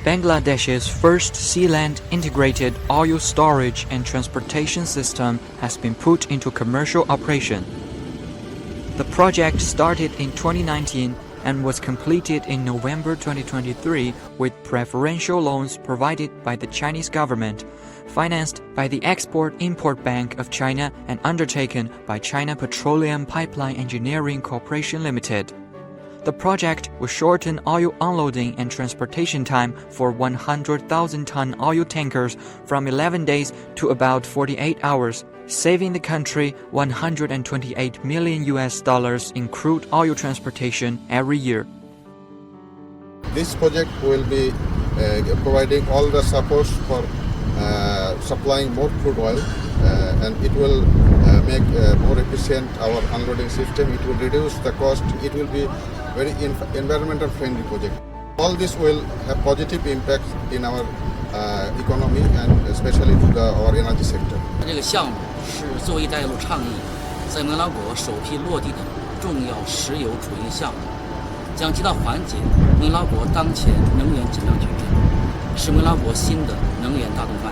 Bangladesh's first sea-land integrated oil storage and transportation system has been put into commercial operation. The project started in 2019 and was completed in November 2023 with preferential loans provided by the Chinese government, financed by the Export-Import Bank of China and undertaken by China Petroleum Pipeline Engineering Corporation Limited. The project will shorten oil unloading and transportation time for 100,000-ton oil tankers from 11 days to about 48 hours, saving the country $128 million in crude oil transportation every year. This project will be providing all the supports for supplying more crude oil, and it will make more efficient our unloading system. It will reduce the cost. It will be very environmental friendly project. All this will have positive impact in our economy and especially to our energy sector. 这个项目是作为“一带一路”倡议在蒙拉国首批落地的重要石油储运项目，将极大缓解蒙拉国当前能源紧张局面，是蒙拉国新的能源大动脉。